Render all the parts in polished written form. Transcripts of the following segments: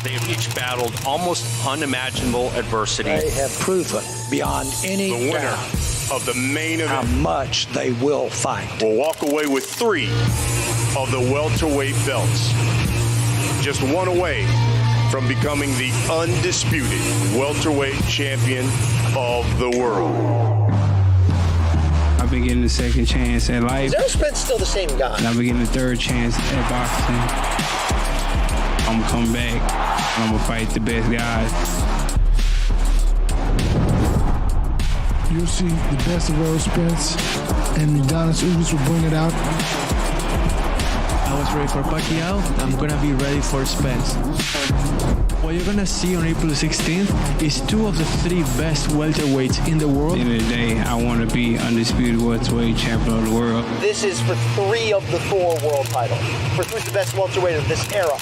They have each battled almost unimaginable adversity. They have proven beyond any The winner doubt of the main how event much they will fight. will walk away with 3 of the welterweight belts. Just one away from becoming the undisputed welterweight champion of the world. I've been getting a second chance at life. Is Errol Spence still the same guy? And I've been getting a third chance at boxing. I'm gonna come back. I'm gonna fight the best guys. You'll see the best of Errol Spence, and Yordenis Ugas will bring it out. I was ready for Pacquiao. I'm gonna be ready for Spence. What you're gonna see on April 16th is 2 of the 3 best welterweights in the world. At the end of the day, I want to be undisputed welterweight champion of the world. This is for 3 of the 4 world titles. For who's the best welterweight of this era.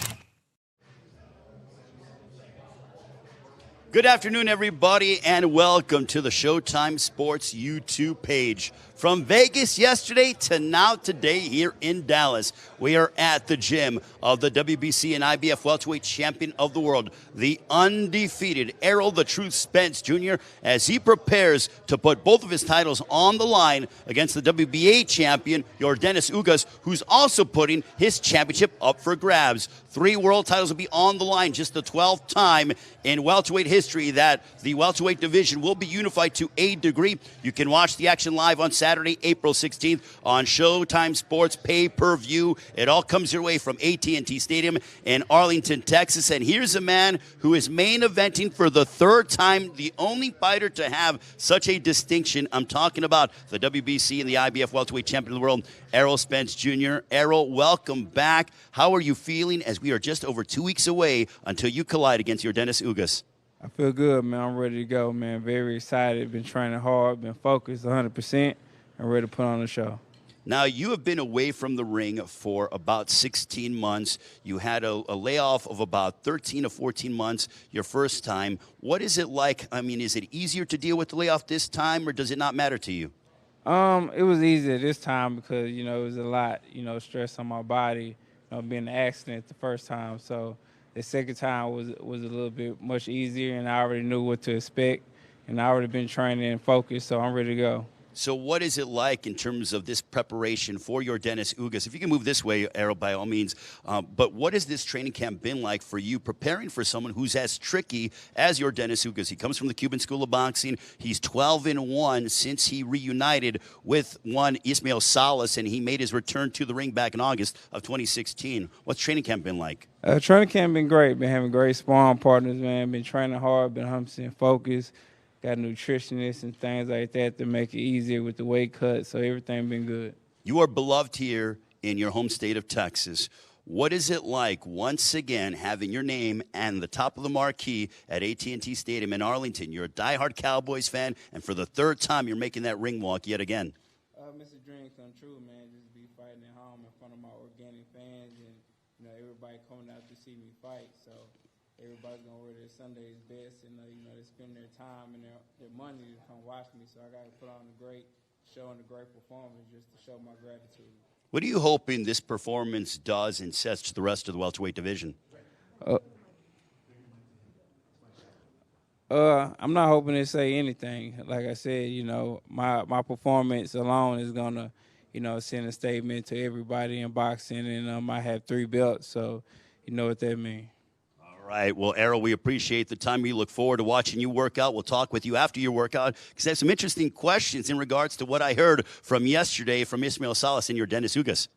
Good afternoon, everybody, and welcome to the Showtime Sports YouTube page. From Vegas yesterday to now today here in Dallas, we are at the gym of the WBC and IBF welterweight champion of the world, the undefeated Errol "The Truth" Spence Jr., as he prepares to put both of his titles on the line against the WBA champion, Yordenis Ugas, who's also putting his championship up for grabs. 3 world titles will be on the line, just the 12th time in welterweight history that the welterweight division will be unified to a degree. You can watch the action live on Saturday, April 16th on Showtime Sports Pay-Per-View. It all comes your way from AT&T Stadium in Arlington, Texas. And here's a man who is main eventing for the 3rd time, the only fighter to have such a distinction. I'm talking about the WBC and the IBF welterweight champion of the world, Errol Spence Jr. Errol, welcome back. How are you feeling as we are just over 2 weeks away until you collide against Yordenis Ugas? I feel good, man. I'm ready to go, man. Very excited. Been training hard. Been focused 100%. And ready to put on the show. Now, you have been away from the ring for about 16 months. You had a layoff of about 13 to 14 months your first time. What is it like? I mean, is it easier to deal with the layoff this time, or does it not matter to you? It was easier this time because, it was a lot, stress on my body, being an accident the first time. So the second time was a little bit much easier, and I already knew what to expect, and I already been training and focused, so I'm ready to go. So what is it like in terms of this preparation for Yordenis Ugas? If you can move this way, Errol, by all means. But what has this training camp been like for you, preparing for someone who's as tricky as Yordenis Ugas? He comes from the Cuban School of Boxing. He's 12-1 since he reunited with one Ismael Salas, and he made his return to the ring back in August of 2016. What's training camp been like? Training camp been great. Been having great sparring partners, man. Been training hard. Been 100% focused. Got nutritionists and things like that to make it easier with the weight cut, so everything been good. You are beloved here in your home state of Texas. What is it like, once again, having your name and the top of the marquee at AT&T Stadium in Arlington? You're a diehard Cowboys fan, and for the 3rd time, you're making that ring walk yet again. Mr. Dream come true, man. Just be fighting at home in front of my organic fans, and everybody coming out to see me fight. So everybody's gonna wear their Sunday's best, and they spend their time and their money to come watch me. So I got to put on a great show and a great performance just to show my gratitude. What are you hoping this performance does and says to the rest of the welterweight division? I'm not hoping to say anything. Like I said, my performance alone is gonna, send a statement to everybody in boxing, and I have 3 belts, so you know what that means. All right. Well, Errol, we appreciate the time. We look forward to watching you work out. We'll talk with you after your workout because I have some interesting questions in regards to what I heard from yesterday from Ismael Salas and Yordenis Ugas.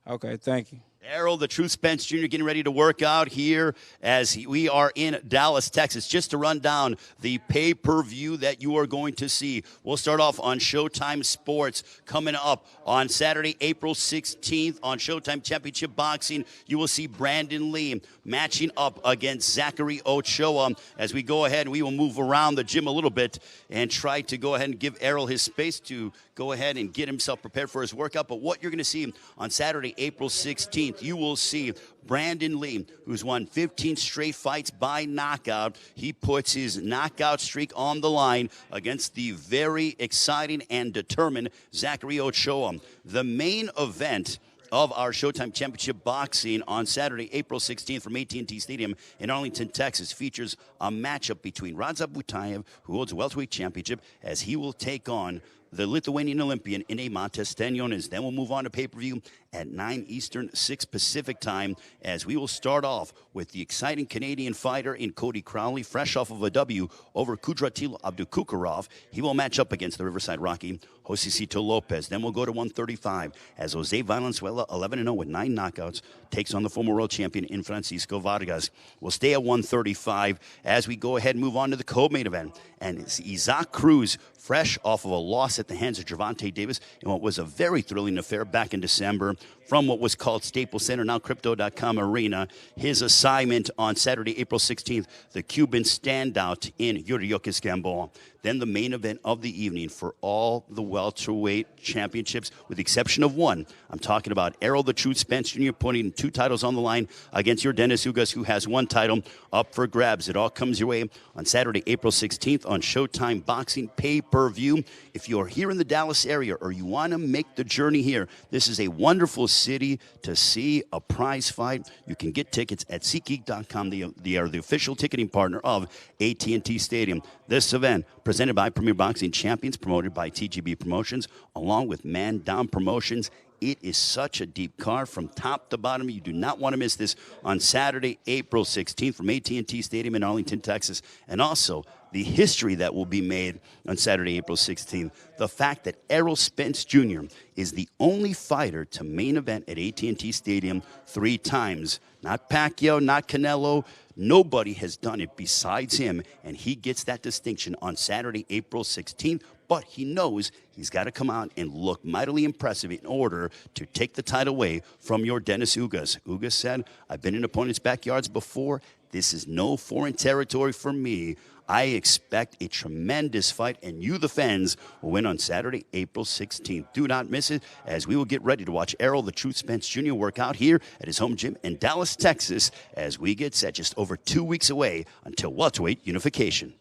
Okay, thank you. Errol, the Truth Spence Jr., getting ready to work out here as we are in Dallas, Texas. Just to run down the pay-per-view that you are going to see. We'll start off on Showtime Sports coming up on Saturday, April 16th on Showtime Championship Boxing. You will see Brandon Lee matching up against Zachary Ochoa. As we go ahead, we will move around the gym a little bit and try to go ahead and give Errol his space to go ahead and get himself prepared for his workout. But what you're going to see on Saturday, April 16th, you will see Brandon Lee, who's won 15 straight fights by knockout. He puts his knockout streak on the line against the very exciting and determined Zachary Ochoa. The main event of our Showtime Championship Boxing on Saturday, April 16th from AT&T Stadium in Arlington, Texas, features a matchup between Radza Butayev, who holds a welterweight championship, as he will take on the Lithuanian Olympian Eimantas Stanionis. Then we'll move on to pay-per-view at 9 Eastern, 6 Pacific time, as we will start off with the exciting Canadian fighter in Cody Crowley, fresh off of a W over Kudratil Abdukukarov. He will match up against the Riverside Rocky, Josecito Lopez. Then we'll go to 135 as Jose Valenzuela, 11-0 with 9 knockouts, takes on the former world champion in Francisco Vargas. We'll stay at 135 as we go ahead and move on to the co-main event. And it's Isaac Cruz, fresh off of a loss at the hands of Gervonta Davis in what was a very thrilling affair back in December from what was called Staples Center, now Crypto.com Arena. His assignment on Saturday, April 16th, the Cuban standout in Yordenis Gamboa. Then the main event of the evening for all the welterweight championships, with the exception of one. I'm talking about Errol the Truth Spence Jr. putting 2 titles on the line against Yordenis Ugas, who has 1 title up for grabs. It all comes your way on Saturday, April 16th on Showtime Boxing Pay-Per-View. If you're here in the Dallas area or you want to make the journey here, this is a wonderful city to see a prize fight. You can get tickets at SeatGeek.com. They are the official ticketing partner of AT&T Stadium. This event, presented by Premier Boxing Champions, promoted by TGB Promotions, along with Man Down Promotions. It is such a deep card from top to bottom. You do not want to miss this on Saturday, April 16th from AT&T Stadium in Arlington, Texas. And also, the history that will be made on Saturday, April 16th. The fact that Errol Spence Jr. is the only fighter to main event at AT&T Stadium 3 times. Not Pacquiao, not Canelo. Nobody has done it besides him, and he gets that distinction on Saturday, April 16th. But he knows he's got to come out and look mightily impressive in order to take the title away from Yordenis Ugas. Ugas said, I've been in opponents' backyards before. This is no foreign territory for me. I expect a tremendous fight, and you, the fans, will win on Saturday, April 16th. Do not miss it, as we will get ready to watch Errol the Truth Spence Jr. work out here at his home gym in Dallas, Texas, as we get set just over 2 weeks away until welterweight unification.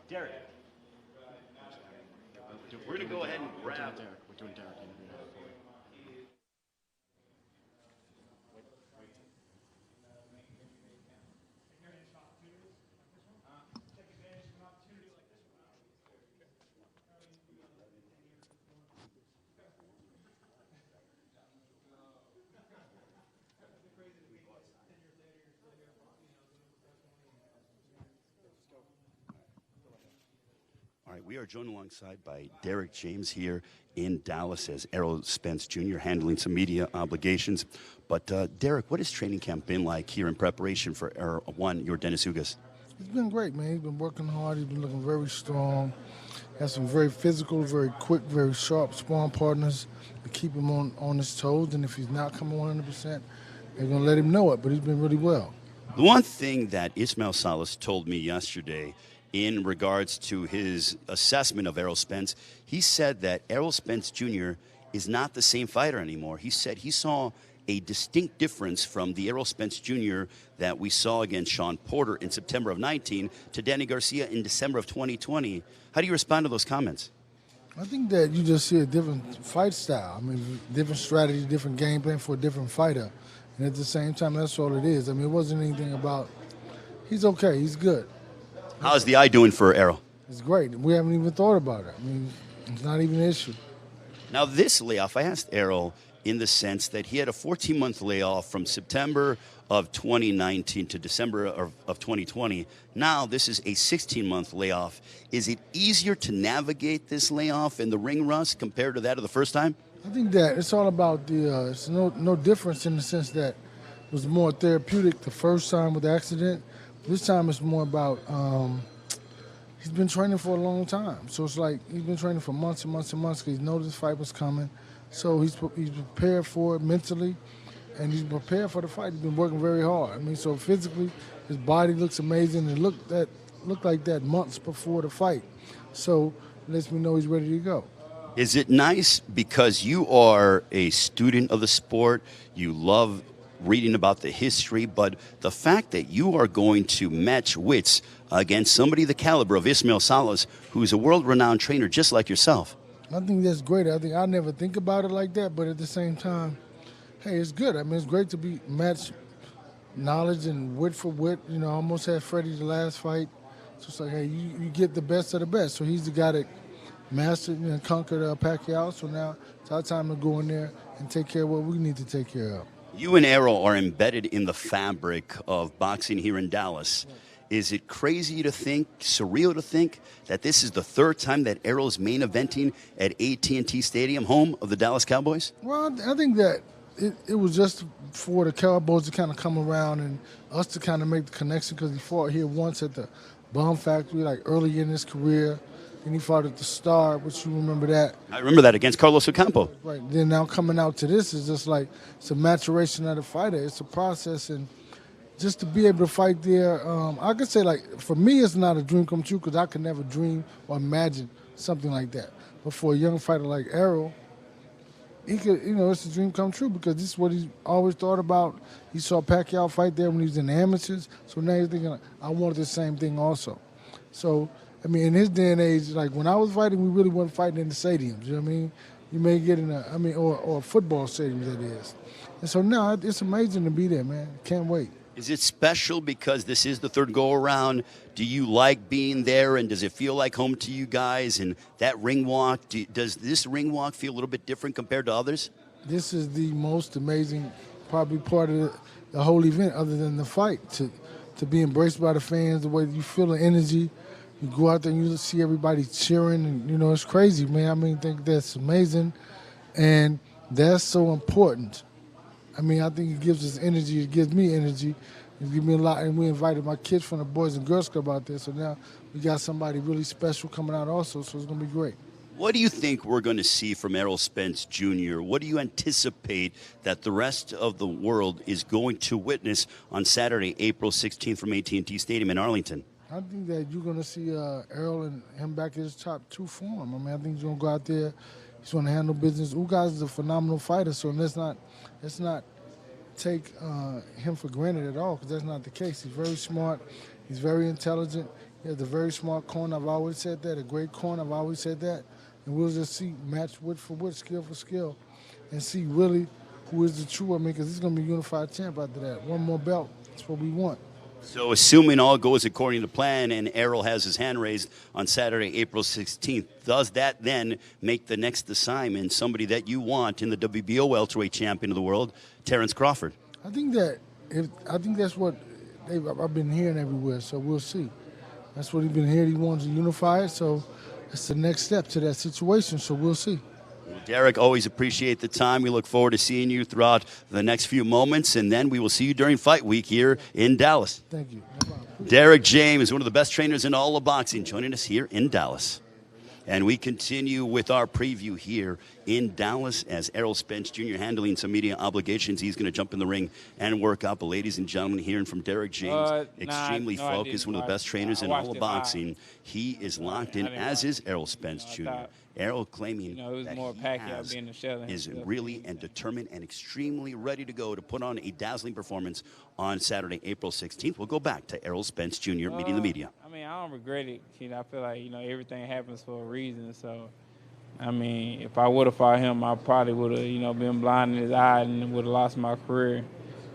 Derek, we're going to go ahead and grab. We're doing Derek. All right, we are joined alongside by Derek James here in Dallas as Errol Spence Jr. handling some media obligations. But Derek, what has training camp been like here in preparation for Yordenis Ugas? It's been great, man. He's been working hard. He's been looking very strong. Has some very physical, very quick, very sharp sparring partners to keep him on his toes. And if he's not coming 100%, they're going to let him know it. But he's been really well. The one thing that Ismael Salas told me yesterday in regards to his assessment of Errol Spence, he said that Errol Spence Jr. is not the same fighter anymore. He said he saw a distinct difference from the Errol Spence Jr. that we saw against Sean Porter in September of 19 to Danny Garcia in December of 2020. How do you respond to those comments? I think that you just see a different fight style. I mean, different strategy, different game plan for a different fighter. And at the same time, that's all it is. I mean, it wasn't anything about, he's okay, he's good. How's the eye doing for Errol? It's great. We haven't even thought about it. I mean, it's not even an issue. Now, this layoff, I asked Errol in the sense that he had a 14-month layoff from September of 2019 to December of 2020. Now, this is a 16-month layoff. Is it easier to navigate this layoff and the ring rust compared to that of the first time? I think that it's all about the, it's no difference in the sense that it was more therapeutic the first time with the accident. This time it's more about, he's been training for a long time. So it's like he's been training for months and months and months because he knows this fight was coming. So he's prepared for it mentally, and he's prepared for the fight. He's been working very hard. I mean, so physically, his body looks amazing. It looked that looked like that months before the fight. So it lets me know he's ready to go. Is it nice because you are a student of the sport, you love reading about the history, but the fact that you are going to match wits against somebody the caliber of Ismael Salas, who's a world-renowned trainer just like yourself? I think that's great. I never think about it like that, but at the same time, hey, it's good. I mean, it's great to be match knowledge and wit for wit. You know, I almost had Freddie the last fight. So it's like, hey, you get the best of the best. So he's the guy that mastered and conquered Pacquiao. So now it's our time to go in there and take care of what we need to take care of. You and Errol are embedded in the fabric of boxing here in Dallas. Is it crazy to think, surreal to think, that this is the third time that Errol is main eventing at AT&T Stadium, home of the Dallas Cowboys? Well, I think that it was just for the Cowboys to kind of come around and us to kind of make the connection, because he fought here once at the Bomb Factory, like early in his career. And he fought at the Star, which you remember that. I remember that against Carlos Ocampo. Right. Then now coming out to this is just like it's a maturation of the fighter. It's a process, and just to be able to fight there, I could say, like, for me, it's not a dream come true because I could never dream or imagine something like that. But for a young fighter like Errol, he could, you know, it's a dream come true because this is what he's always thought about. He saw Pacquiao fight there when he was in the amateurs, so now he's thinking, I wanted the same thing also. So, I mean, in his day and age, like when I was fighting, we really weren't fighting in the stadiums. You know what I mean? You may get in or football stadiums, that is. And so now it's amazing to be there, man. Can't wait. Is it special because this is the third go-around? Do you like being there, and does it feel like home to you guys? And that ring walk, does this ring walk feel a little bit different compared to others? This is the most amazing, probably part of the whole event, other than the fight. To be embraced by the fans, the way you feel the energy. You go out there and you see everybody cheering, and, you know, it's crazy, man. I mean, I think that's amazing, and that's so important. I mean, I think it gives us energy. It gives me energy. It gives me a lot, and we invited my kids from the Boys and Girls Club out there, so now we got somebody really special coming out also, so it's going to be great. What do you think we're going to see from Errol Spence Jr.? What do you anticipate that the rest of the world is going to witness on Saturday, April 16th from AT&T Stadium in Arlington? I think that you're going to see Errol and him back in his top 2 form. I mean, I think he's going to go out there. He's going to handle business. Ugas is a phenomenal fighter, so let's not take him for granted at all, because that's not the case. He's very smart. He's very intelligent. He has a very smart corner. I've always said that. A great corner. I've always said that. And we'll just see match wit for wit, skill for skill, and see really who is the true. I mean, because he's going to be unified champ after that. One more belt. That's what we want. So assuming all goes according to plan and Errol has his hand raised on Saturday, April 16th, does that then make the next assignment somebody that you want in the WBO welterweight champion of the world, Terrence Crawford? I think that's what I've been hearing everywhere, so we'll see. That's what he's been hearing. He wants to unify it, so it's the next step to that situation, so we'll see. Well, Derek, always appreciate the time. We look forward to seeing you throughout the next few moments, and then we will see you during fight week here in Dallas. Thank you. Derek James is one of the best trainers in all of boxing, joining us here in Dallas. And we continue with our preview here in Dallas as Errol Spence Jr. handling some media obligations. He's going to jump in the ring and work out. But ladies and gentlemen, hearing from Derek James, extremely focused, one of the best trainers in all of boxing. He is locked in, as is Errol Spence Jr. Errol claiming that he is really and determined and extremely ready to go to put on a dazzling performance on Saturday, April 16th. We'll go back to Errol Spence Jr. meeting the media. I mean, I don't regret it. You know, I feel like, you know, everything happens for a reason. So, I mean, if I would have fought him, I probably would have, you know, been blind in his eye and would have lost my career.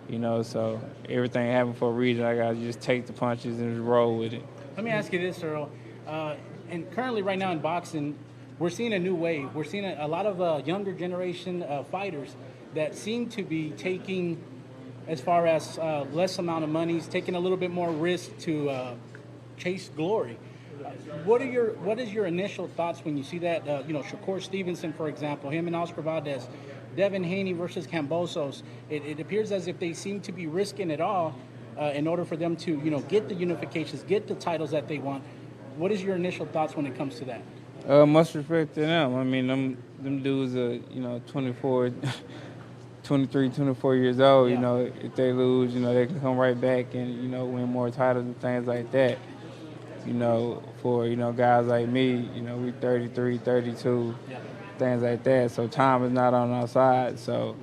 You know, so everything happened for a reason. I got to just take the punches and just roll with it. Let me ask you this, Earl. And currently right now in boxing, we're seeing a new wave. We're seeing a lot of younger generation fighters that seem to be taking, as far as less amount of money, taking a little bit more risk to chase glory. What is your initial thoughts when you see that? You know, Shakur Stevenson, for example, him and Oscar Valdez, Devin Haney versus Cambosos. It appears as if they seem to be risking it all in order for them to, you know, get the unifications, get the titles that they want. What is your initial thoughts when it comes to that? Much respect to them. I mean, them dudes are, you know, 23, 24 years old. Yeah. You know, if they lose, you know, they can come right back and, you know, win more titles and things like that. you know, for, you know, guys like me, you know, we 33, 32, things like that. So time is not on our side. So,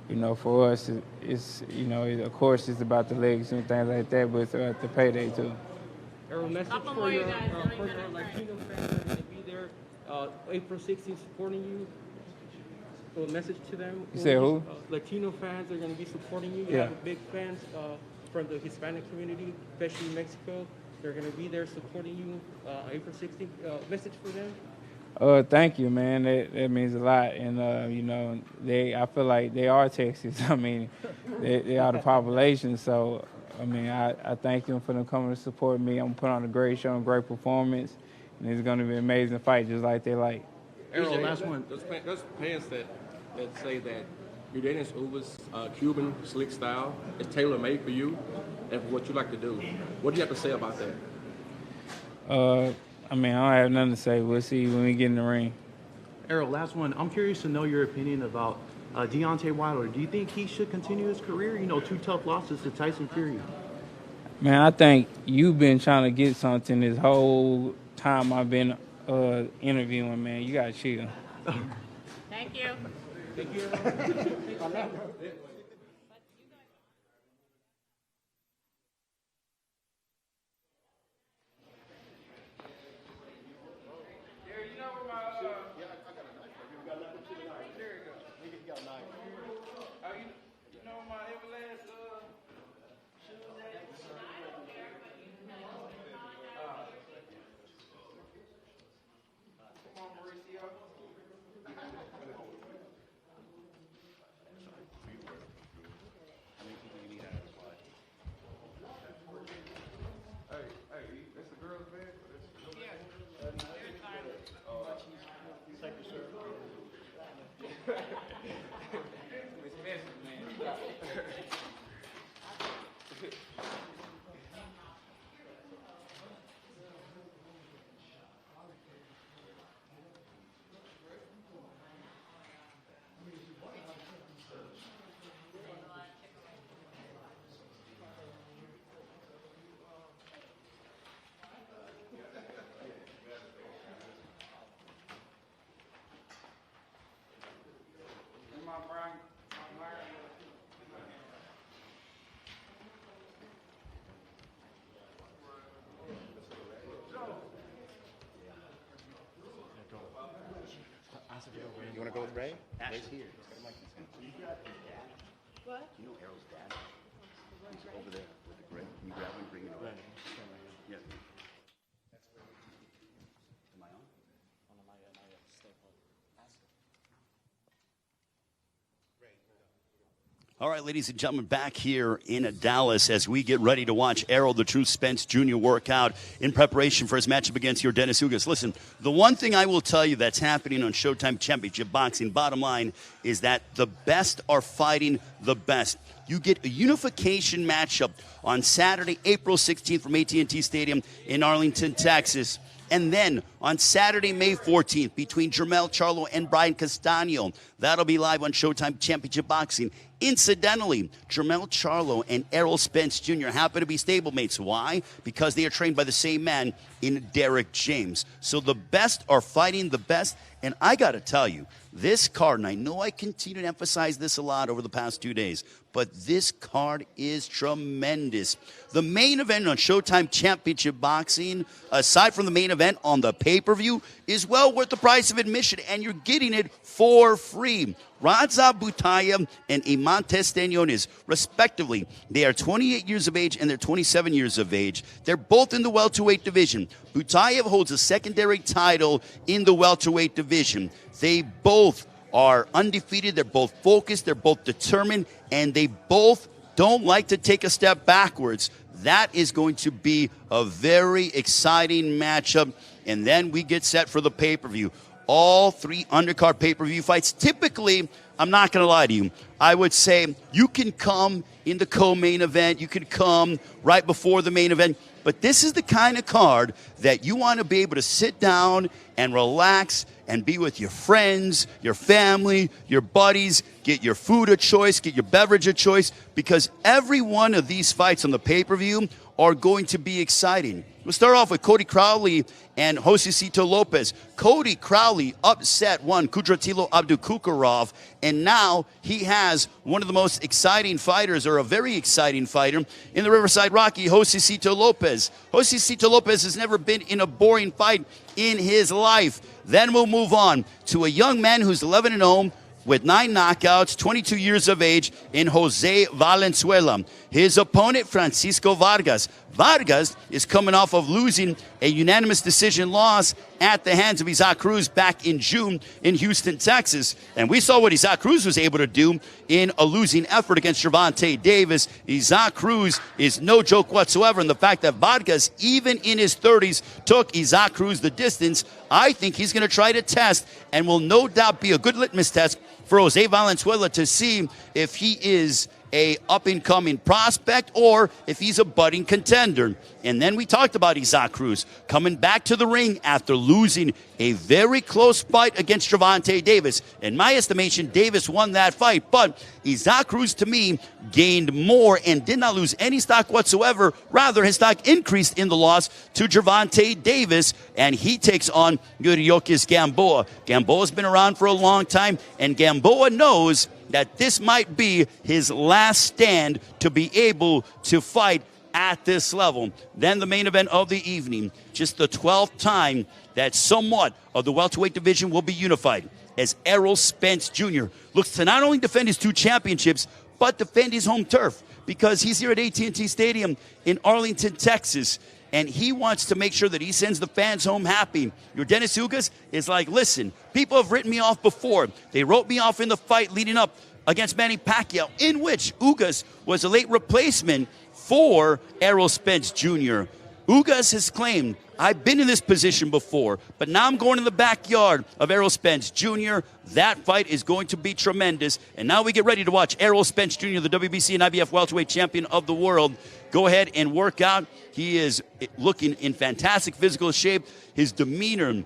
you know, for us, it's you know, of course, it's about the legs and things like that, but it's about the payday too. Errol, message for your Latino fans that are going to be there April 16th supporting you. So a message to them. You said who? Latino fans are going to be supporting you. You Yeah. have big fans from the Hispanic community, especially in Mexico. They're going to be there supporting you April 16th. Message for them? Thank you, man. That means a lot. And, you know, I feel like they are Texas. I mean, they are the population. So, I mean, I thank them for them coming to support me. I'm going to put on a great show and great performance. And it's going to be an amazing fight, just like they like. Errol, last one. Those pants that say that Yordenis Ugas Cuban slick style is tailor-made for you and for what you like to do. What do you have to say about that? I mean, I don't have nothing to say. We'll see when we get in the ring. Errol, last one. I'm curious to know your opinion about Deontay Wilder. Do you think he should continue his career? You know, 2 tough losses to Tyson Fury. Man, I think you've been trying to get something this whole time I've been interviewing, man. You got to chill. Thank you. Thank you. You want to go with Ray? Ray's here. What? You know Errol's dad? He's over there with the Gray. Can you grab him and bring it over? Yeah. Am I on? All right, ladies and gentlemen, back here in Dallas as we get ready to watch Errol the Truth Spence Jr. work out in preparation for his matchup against Yordenis Ugas. Listen, the one thing I will tell you that's happening on Showtime Championship Boxing, bottom line, is that the best are fighting the best. You get a unification matchup on Saturday, April 16th from AT&T Stadium in Arlington, Texas. And then on Saturday, May 14th, between Jermell Charlo and Brian Castano. That'll be live on Showtime Championship Boxing. Incidentally, Jermell Charlo and Errol Spence Jr. happen to be stablemates. Why? Because they are trained by the same man in Derek James. So the best are fighting the best. And I got to tell you, this card, and I know I continue to emphasize this a lot over the past 2 days, but this card is tremendous. The main event on Showtime Championship Boxing, aside from the main event on the pay-per-view, is well worth the price of admission, and you're getting it for free. Raza Butayev and Imantes Staniones, respectively. They are 28 years of age and they're 27 years of age. They're both in the welterweight division. Butayev holds a secondary title in the welterweight division. They both are undefeated. They're both focused. They're both determined. And they both don't like to take a step backwards. That is going to be a very exciting matchup. And then we get set for the pay-per-view. All 3 undercard pay-per-view fights. Typically, I'm not going to lie to you, I would say you can come in the co-main event. You can come right before the main event. But this is the kind of card that you want to be able to sit down and relax and be with your friends, your family, your buddies, get your food of choice, get your beverage of choice, because every one of these fights on the pay-per-view are going to be exciting. We'll start off with Cody Crowley and Josecito Lopez. Cody Crowley upset one Kudratilo Abdukukarov, and now he has one of the most exciting fighters, or a very exciting fighter, in the Riverside Rocky, Josecito Lopez. Josecito Lopez has never been in a boring fight in his life. Then we'll move on to a young man who's 11-0, with 9 knockouts, 22 years of age, in Jose Valenzuela. His opponent, Francisco Vargas. Vargas is coming off of losing a unanimous decision loss at the hands of Isaac Cruz back in June in Houston, Texas. And we saw what Isaac Cruz was able to do in a losing effort against Gervonta Davis. Isaac Cruz is no joke whatsoever, and the fact that Vargas, even in his 30s, took Isaac Cruz the distance, I think he's going to try to test, and will no doubt be a good litmus test for Jose Valenzuela to see if he is a up-and-coming prospect or if he's a budding contender. And then we talked about Isaac Cruz coming back to the ring after losing a very close fight against Gervonta Davis. In my estimation, Davis won that fight, but Isaac Cruz, to me, gained more and did not lose any stock whatsoever. Rather, his stock increased in the loss to Gervonta Davis, and he takes on Yuriorkis Gamboa. Gamboa's been around for a long time, and Gamboa knows that this might be his last stand to be able to fight at this level. Then the main event of the evening, just the 12th time that somewhat of the welterweight division will be unified, as Errol Spence Jr. looks to not only defend his 2 championships, but defend his home turf, because he's here at AT&T Stadium in Arlington, Texas, and he wants to make sure that he sends the fans home happy. Yordenis Ugas is like, listen, people have written me off before. They wrote me off in the fight leading up against Manny Pacquiao, in which Ugas was a late replacement for Errol Spence Jr. Ugas has claimed, I've been in this position before, but now I'm going in the backyard of Errol Spence Jr. That fight is going to be tremendous. And now we get ready to watch Errol Spence Jr., the WBC and IBF welterweight champion of the world, go ahead and work out. He is looking in fantastic physical shape. His demeanor,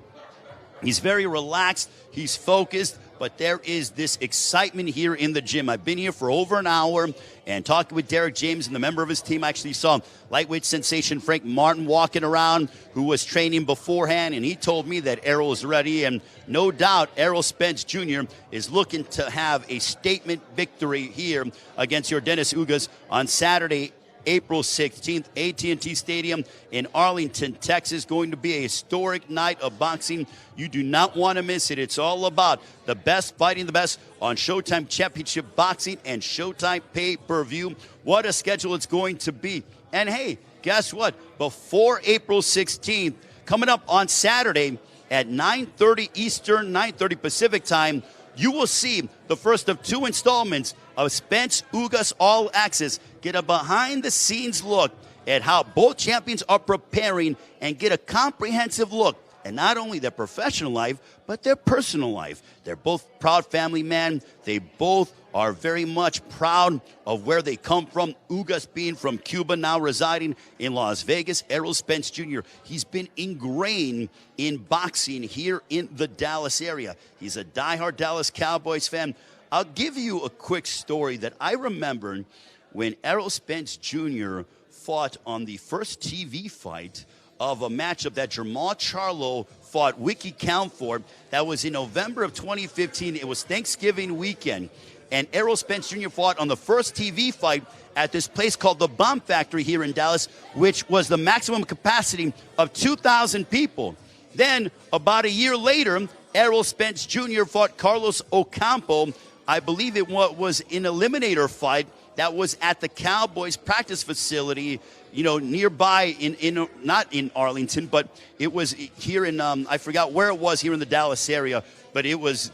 he's very relaxed. He's focused. But there is this excitement here in the gym. I've been here for over an hour and talking with Derek James and the member of his team. I actually saw lightweight sensation Frank Martin walking around, who was training beforehand, and he told me that Errol is ready. And no doubt Errol Spence Jr. is looking to have a statement victory here against Yordenis Ugas on Saturday, April 16th, AT&T Stadium in Arlington, Texas. Going to be a historic night of boxing. You do not want to miss it. It's all about the best fighting the best on Showtime Championship Boxing and Showtime Pay-Per-View. What a schedule it's going to be. And hey, guess what? Before April 16th, coming up on Saturday at 9:30 Eastern, 9:30 Pacific time, you will see the first of 2 installments of Spence Ugas All Access. Get a behind-the-scenes look at how both champions are preparing and get a comprehensive look at not only their professional life, but their personal life. They're both proud family men. They both are very much proud of where they come from. Ugas being from Cuba, now residing in Las Vegas. Errol Spence Jr., he's been ingrained in boxing here in the Dallas area. He's a diehard Dallas Cowboys fan. I'll give you a quick story that I remember when Errol Spence Jr. fought on the first TV fight of a matchup that Jermall Charlo fought Wiki Count for. That was in November of 2015. It was Thanksgiving weekend. And Errol Spence Jr. fought on the first TV fight at this place called the Bomb Factory here in Dallas, which was the maximum capacity of 2,000 people. Then, about a year later, Errol Spence Jr. fought Carlos Ocampo. I believe it was an eliminator fight that was at the Cowboys practice facility, nearby not in Arlington, but it was here in, I forgot where it was here in the Dallas area, but it was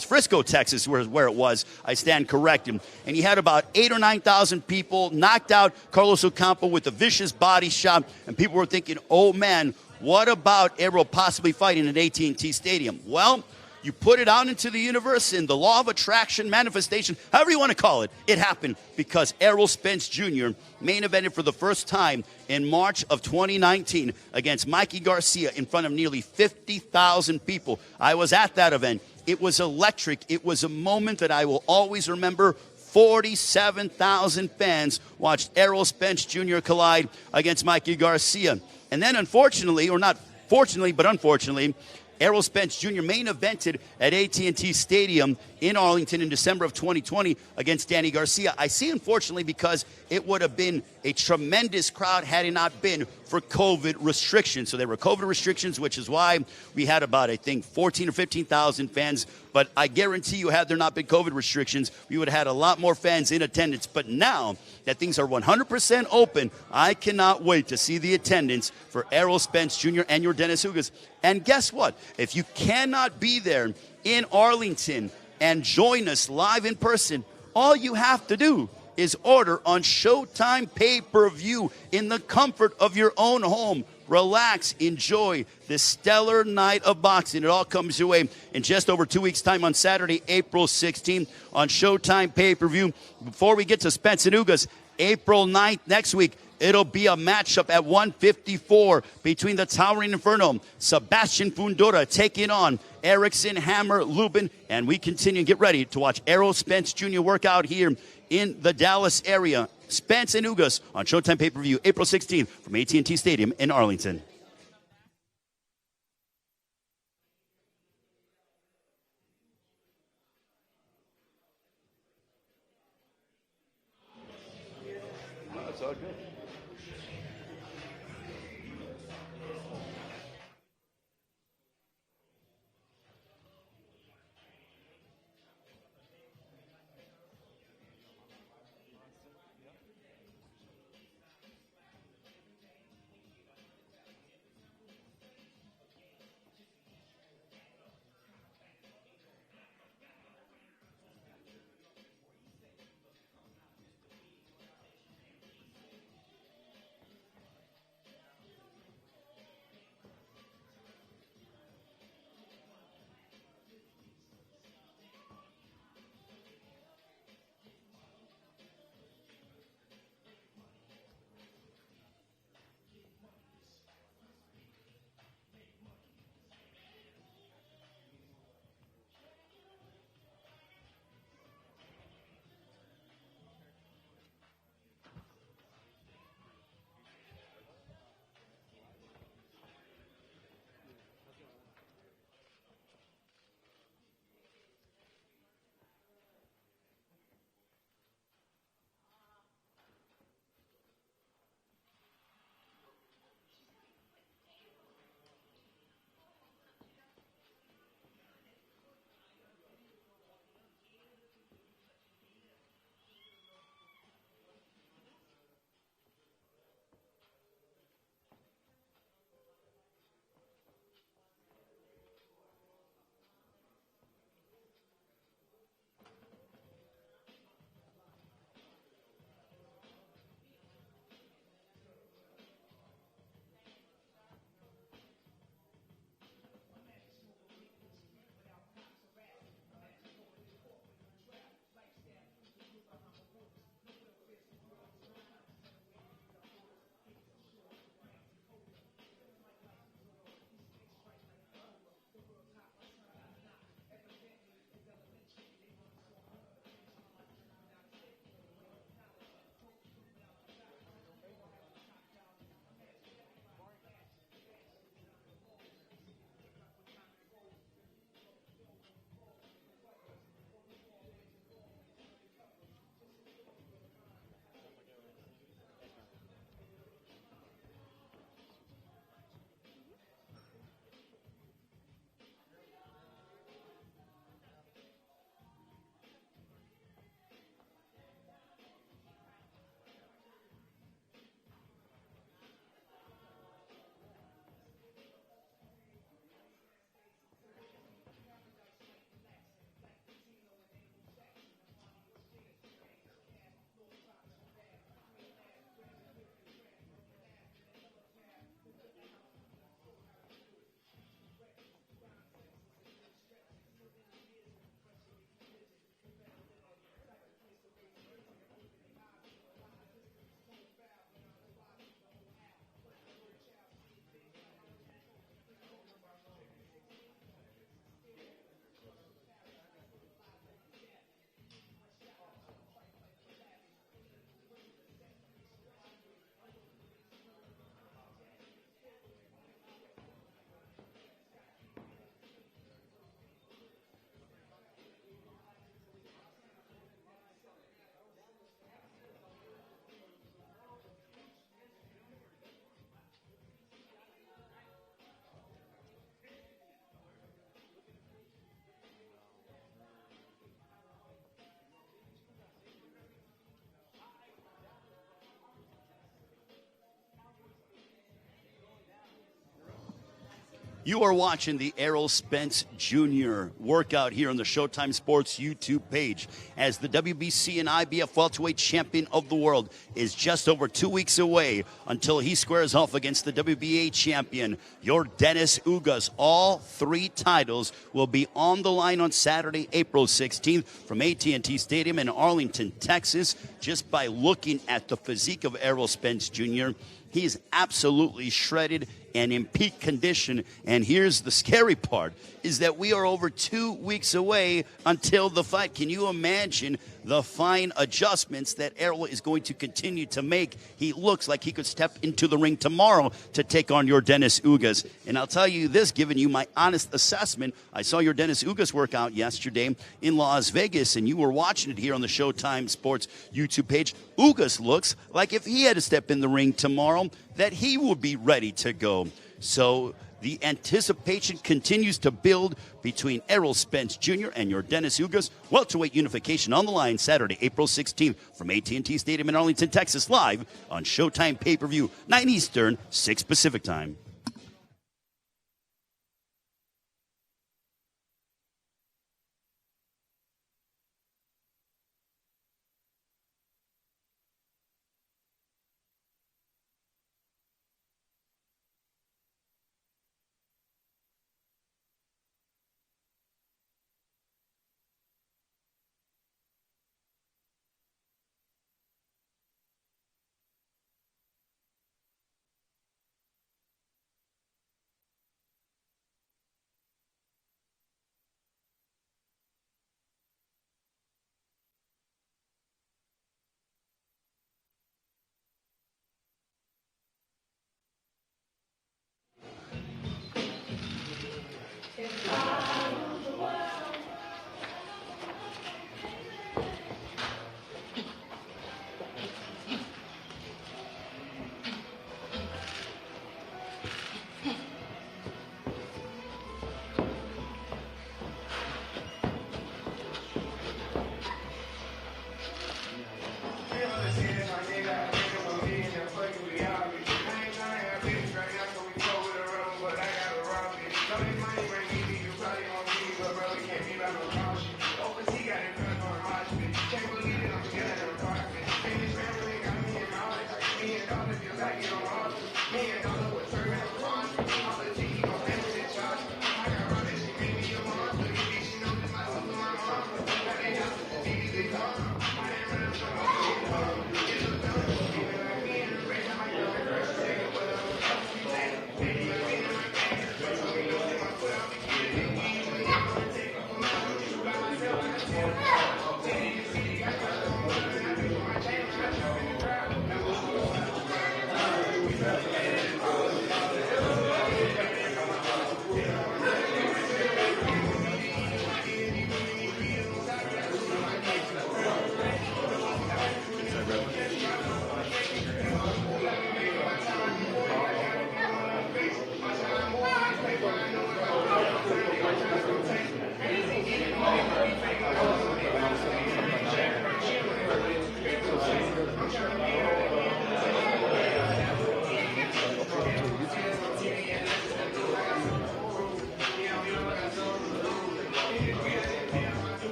Frisco, Texas, where it was. I stand corrected. And he had about 8,000 or 9,000 people, knocked out Carlos Ocampo with a vicious body shot, and people were thinking, oh man, what about Errol possibly fighting at AT&T Stadium? Well, you put it out into the universe, and the law of attraction, manifestation, however you want to call it, it happened because Errol Spence Jr. main evented for the first time in March of 2019 against Mikey Garcia in front of nearly 50,000 people. I was at that event. It was electric. It was a moment that I will always remember 47,000 fans watched Errol Spence Jr. collide against Mikey Garcia. And then unfortunately, or not fortunately, but unfortunately, Errol Spence Jr. main evented at AT&T Stadium in Arlington in December of 2020 against Danny Garcia. I see, unfortunately, because it would have been a tremendous crowd had it not been for COVID restrictions. So there were COVID restrictions, which is why we had about, I think, 14 or 15,000 fans. But I guarantee you, had there not been COVID restrictions, we would have had a lot more fans in attendance. But now that things are 100% open, I cannot wait to see the attendance for Errol Spence Jr. and Yordenis Ugas. And guess what? If you cannot be there in Arlington and join us live in person, all you have to do is order on Showtime Pay-Per-View in the comfort of your own home. Relax, enjoy this stellar night of boxing. It all comes your way in just over 2 weeks' time on Saturday, April 16th on Showtime Pay-Per-View. Before we get to Spence and Ugas, April 9th next week, it'll be a matchup at 154 between the Towering Inferno, Sebastian Fundora taking on Erickson Hammer Lubin. And we continue to get ready to watch Errol Spence Jr. work out here in the Dallas area. Spence and Ugas on Showtime Pay-Per-View, April 16th from AT&T Stadium in Arlington. That's all good. You are watching the Errol Spence Jr. workout here on the Showtime Sports YouTube page as the WBC and IBF welterweight champion of the world is just over 2 weeks away until he squares off against the WBA champion, Yordenis Ugas. All 3 titles will be on the line on Saturday, April 16th from AT&T Stadium in Arlington, Texas. Just by looking at the physique of Errol Spence Jr., he is absolutely shredded and in peak condition. And here's the scary part, is that we are over 2 weeks away until the fight. Can you imagine the fine adjustments that Errol is going to continue to make? He looks like he could step into the ring tomorrow to take on Yordenis Ugas. And I'll tell you this, giving you my honest assessment, I saw Yordenis Ugas work out yesterday in Las Vegas, and you were watching it here on the Showtime Sports YouTube page. Ugas looks like if he had to step in the ring tomorrow, that he would be ready to go. So the anticipation continues to build between Errol Spence Jr. and Yordenis Ugas. Welterweight unification on the line Saturday, April 16th from AT&T Stadium in Arlington, Texas, live on Showtime Pay-Per-View, 9 Eastern, 6 Pacific time.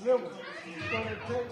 Remember, it's going to take.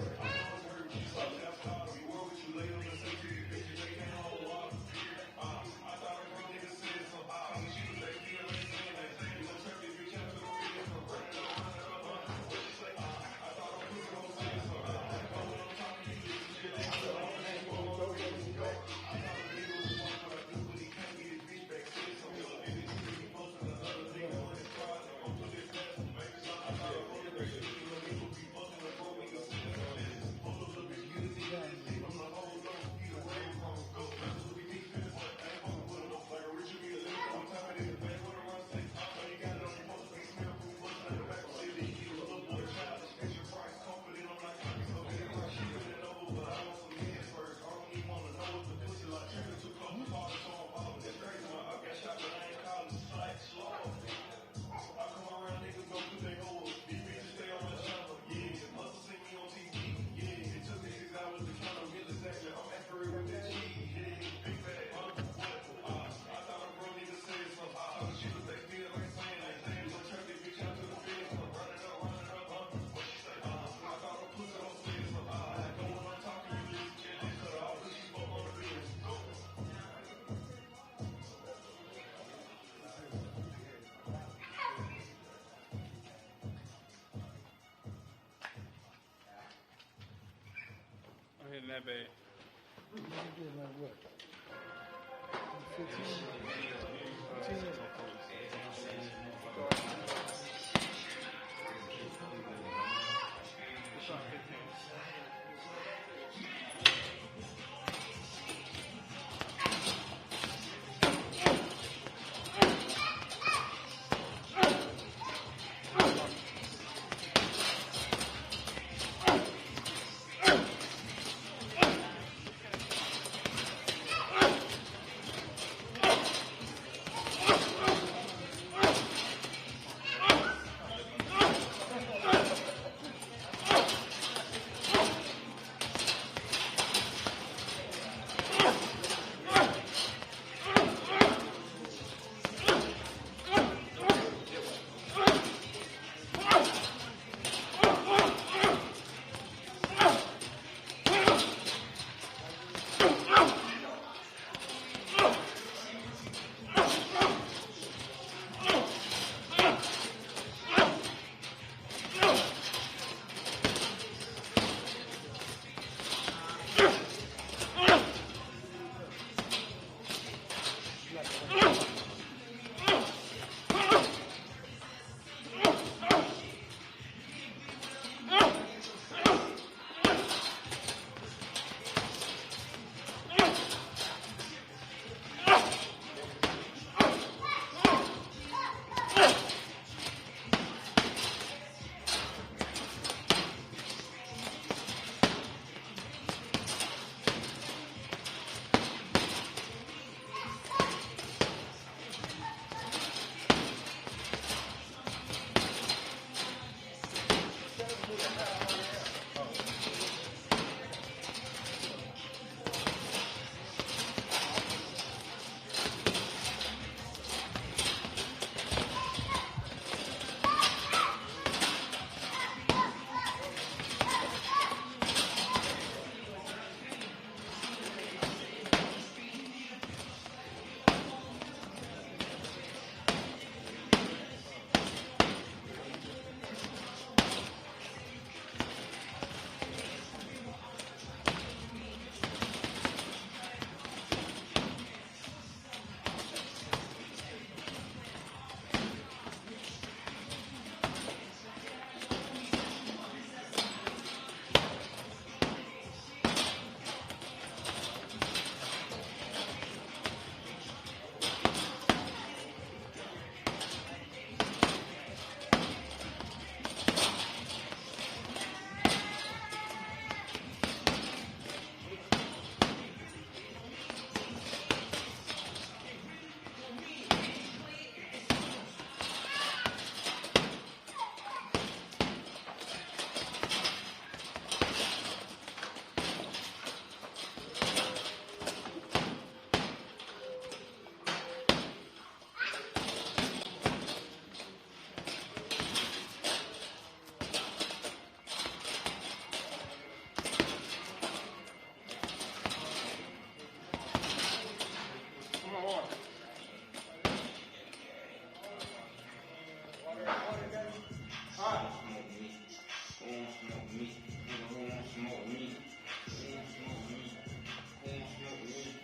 Hitting that bad. You did like what? 15? 15?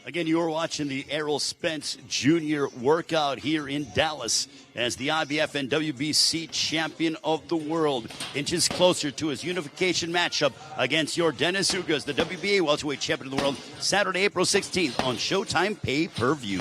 Again, you are watching the Errol Spence Jr. workout here in Dallas as the IBF and WBC champion of the world inches closer to his unification matchup against Yordenis Ugas, the WBA welterweight champion of the world, Saturday, April 16th on SHOWTIME Pay-Per-View.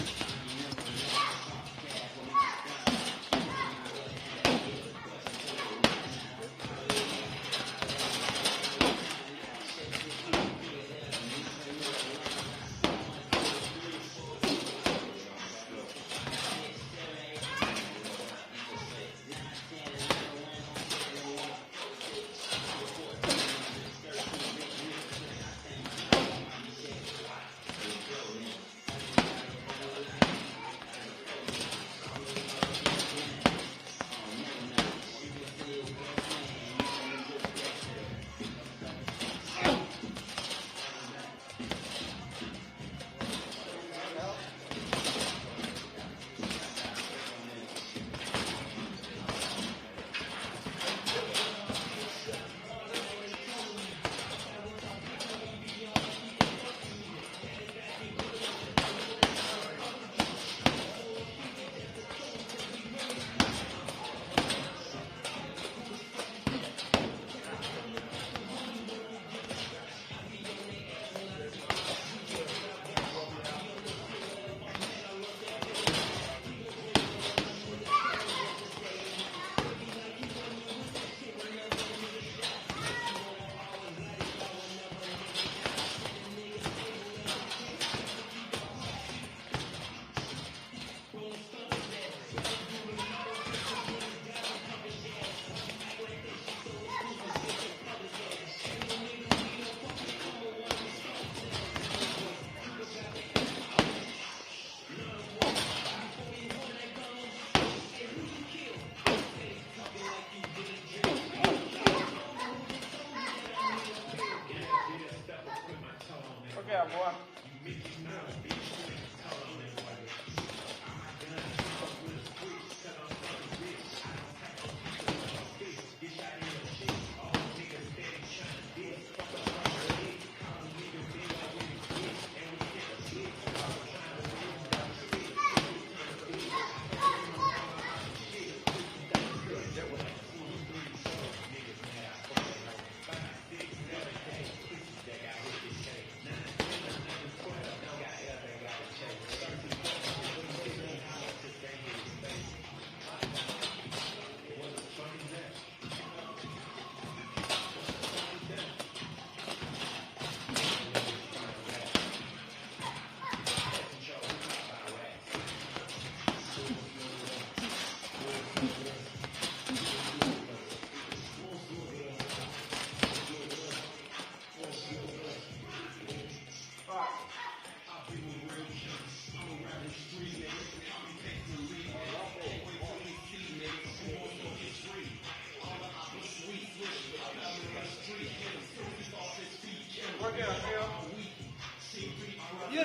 You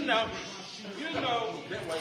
know. That way.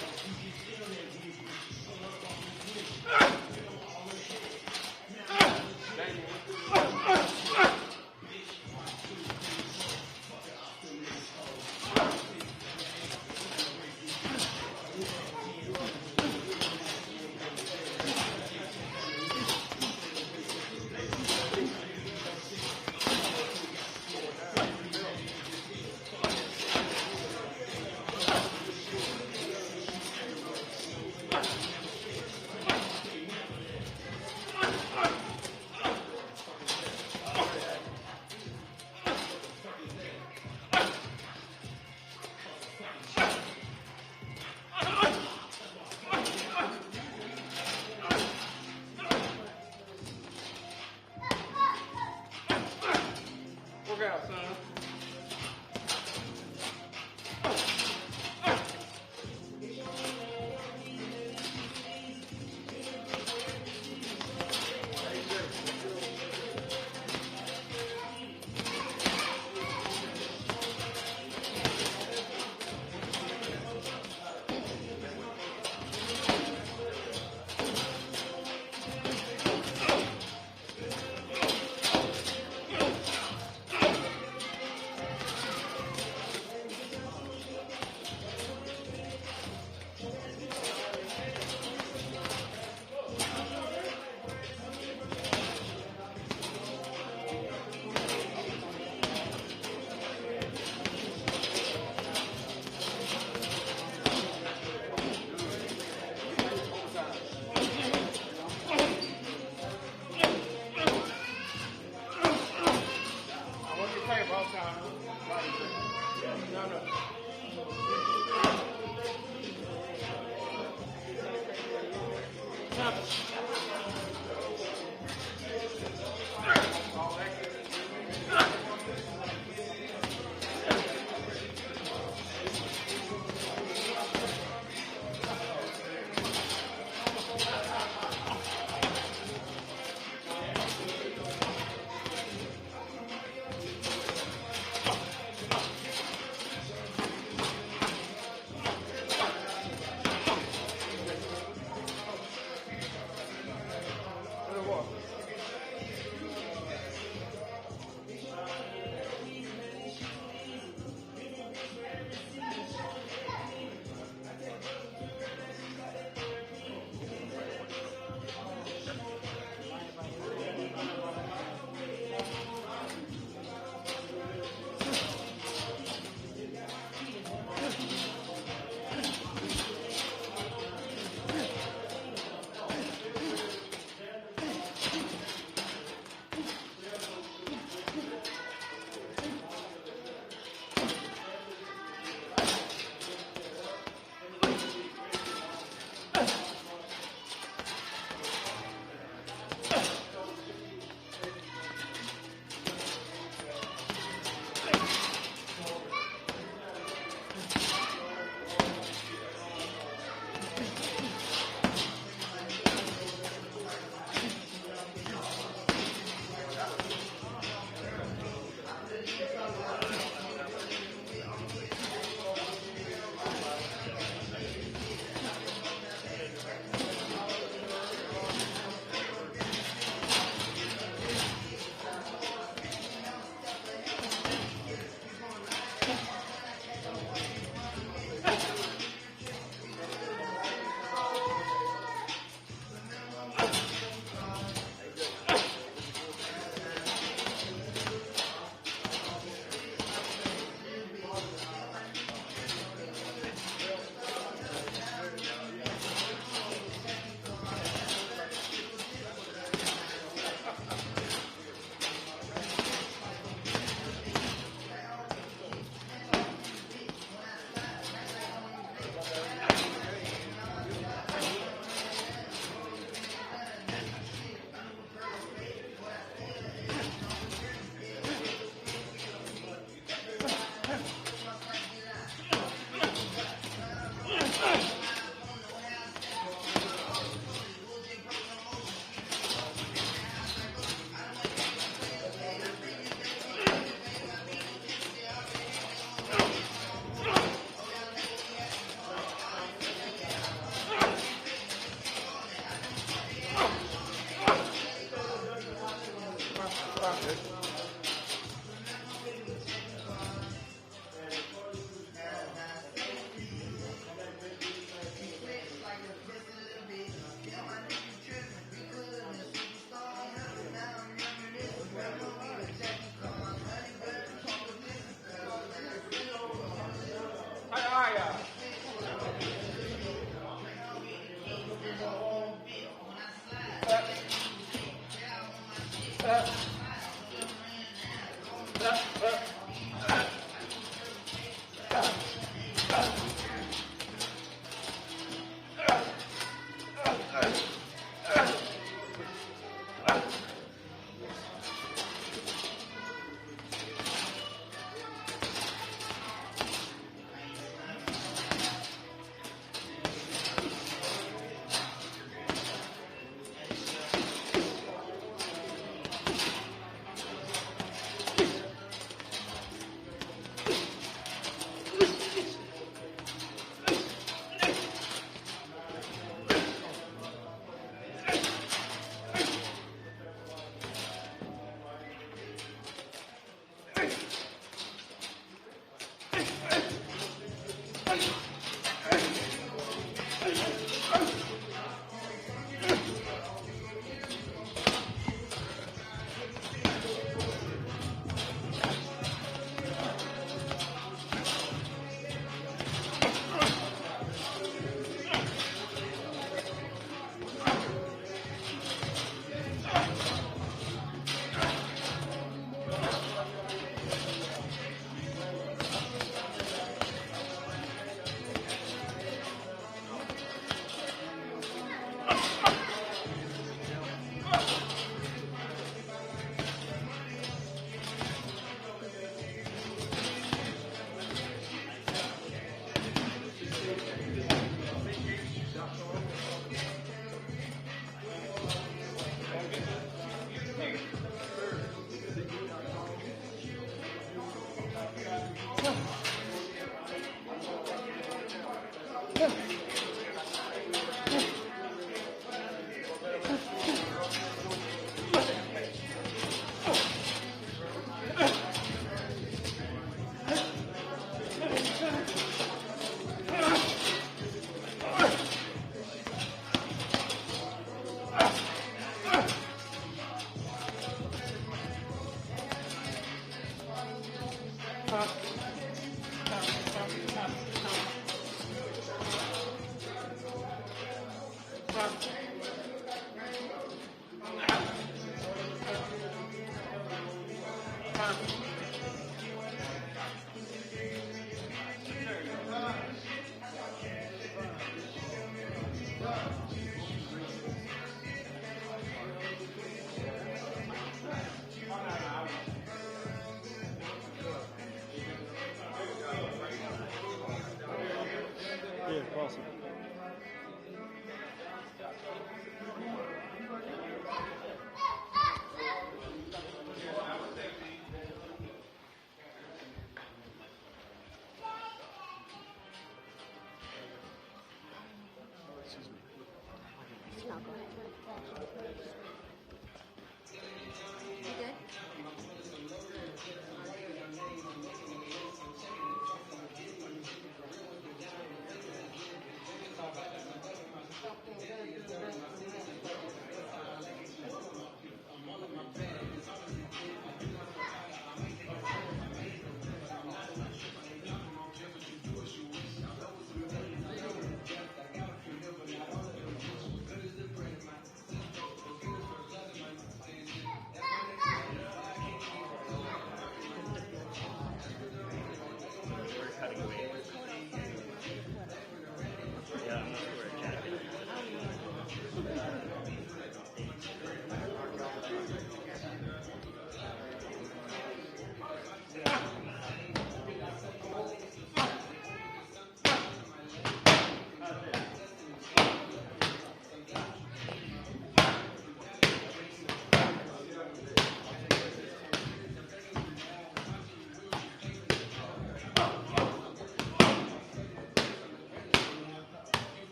Yeah, possible.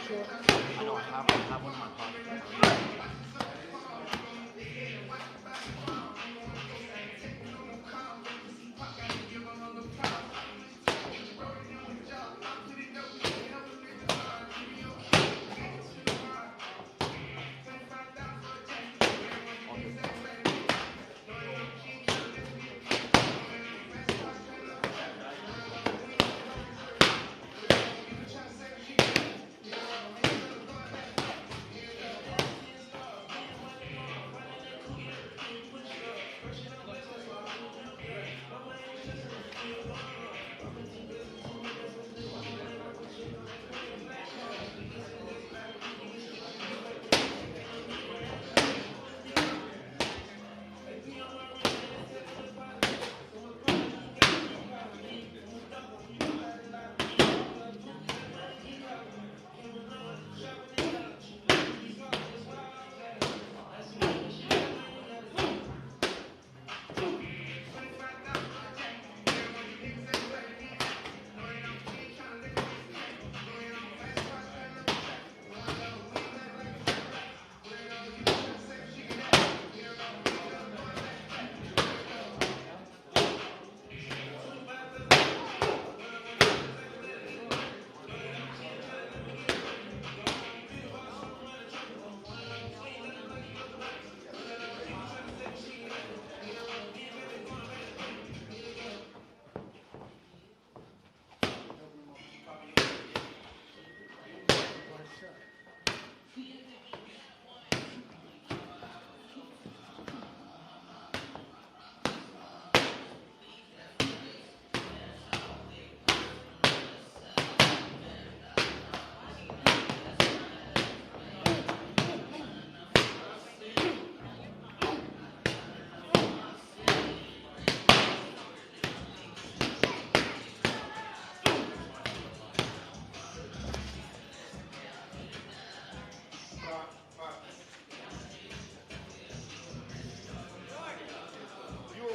I know I have one in my pocket.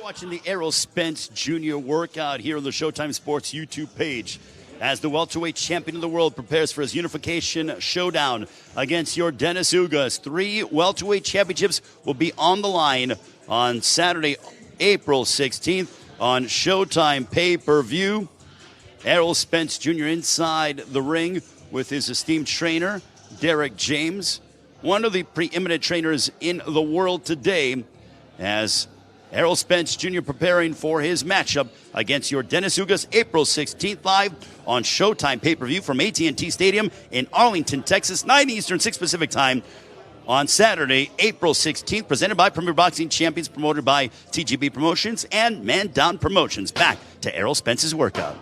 Watching the Errol Spence Jr. workout here on the Showtime Sports YouTube page as the welterweight champion of the world prepares for his unification showdown against Yordenis Ugas. 3 welterweight championships will be on the line on Saturday, April 16th on Showtime Pay-Per-View. Errol Spence Jr. inside the ring with his esteemed trainer, Derek James, one of the preeminent trainers in the world today, as Errol Spence Jr. preparing for his matchup against Yordenis Ugas, April 16th, live on Showtime Pay-Per-View from AT&T Stadium in Arlington, Texas, 9 Eastern, 6 Pacific time on Saturday, April 16th, presented by Premier Boxing Champions, promoted by TGB Promotions and Man Down Promotions. Back to Errol Spence's workout.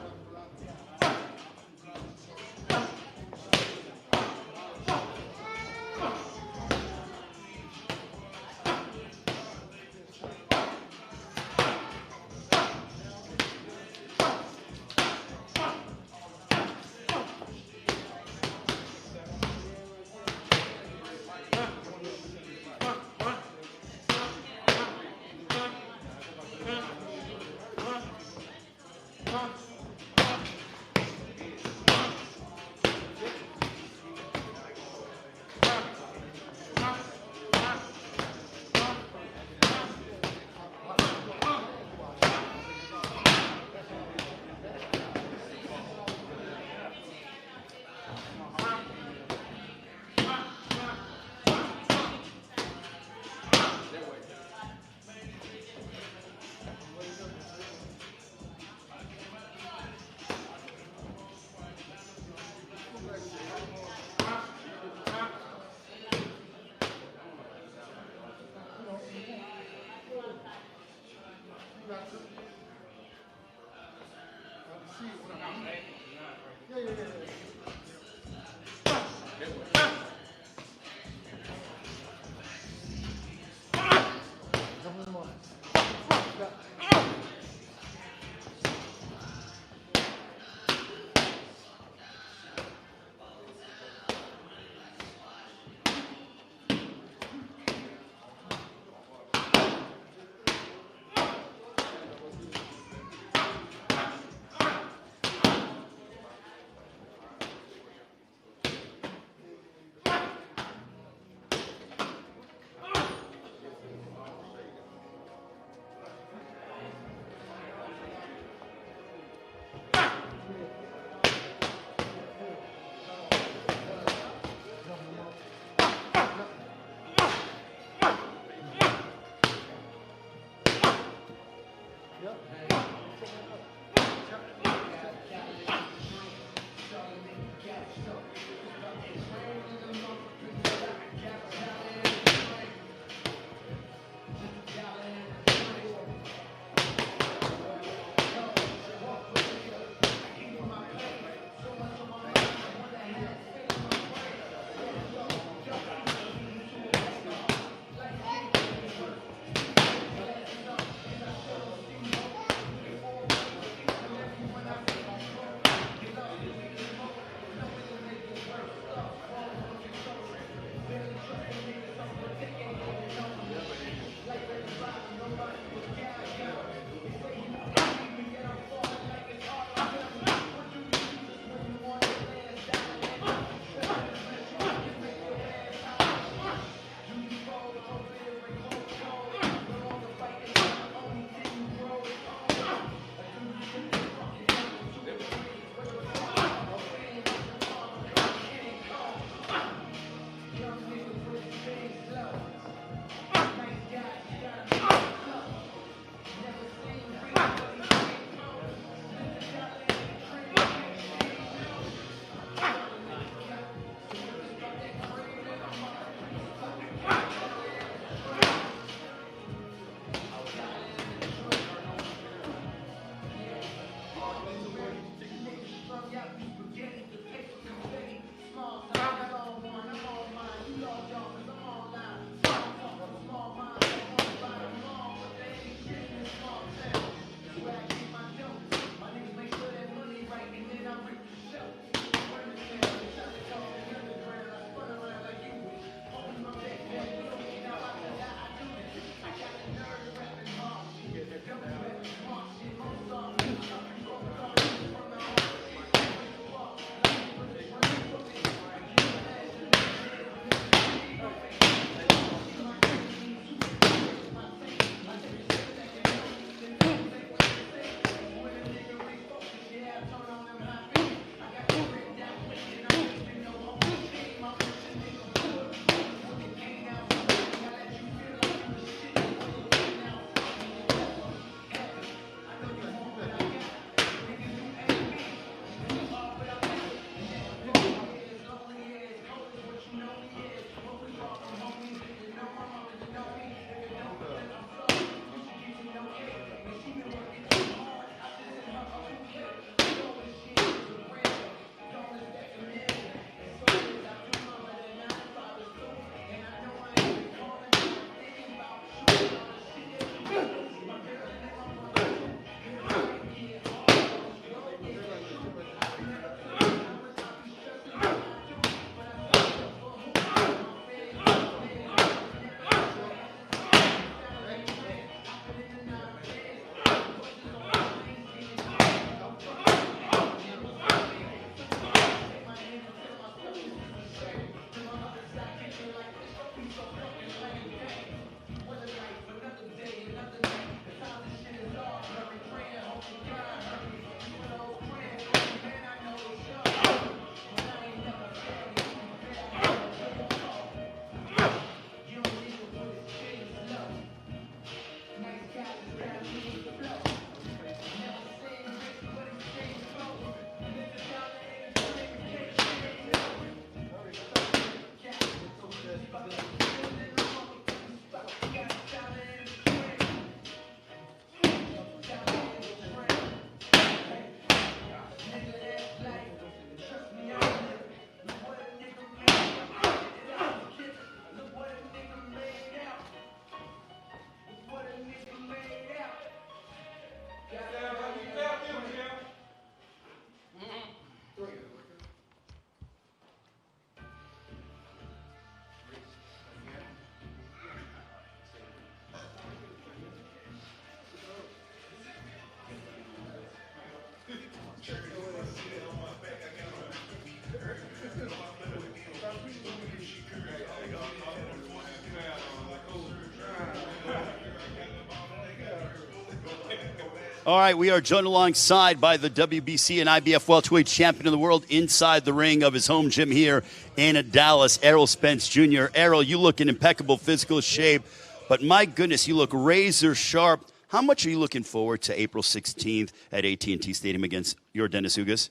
All right, we are joined alongside by the WBC and IBF welterweight champion of the world inside the ring of his home gym here in Dallas, Errol Spence Jr. Errol, you look in impeccable physical shape, but my goodness, you look razor sharp. How much are you looking forward to April 16th at AT&T Stadium against Yordenis Ugas?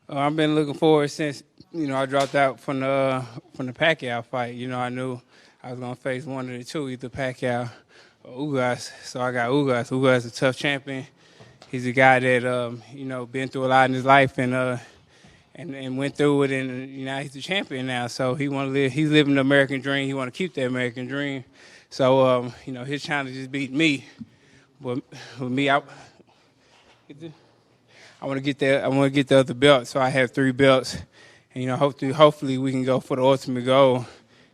I've been looking forward since, I dropped out from the Pacquiao fight. I knew I was going to face one of the two, either Pacquiao or Ugas. So I got Ugas. Ugas is a tough champion. He's a guy that, been through a lot in his life and went through it, and he's a champion now. So he's living the American dream. He want to keep that American dream. So, his challenge is beat me. But with me, I want to get that. I want to get the other belt. So I have 3 belts, and hopefully we can go for the ultimate goal.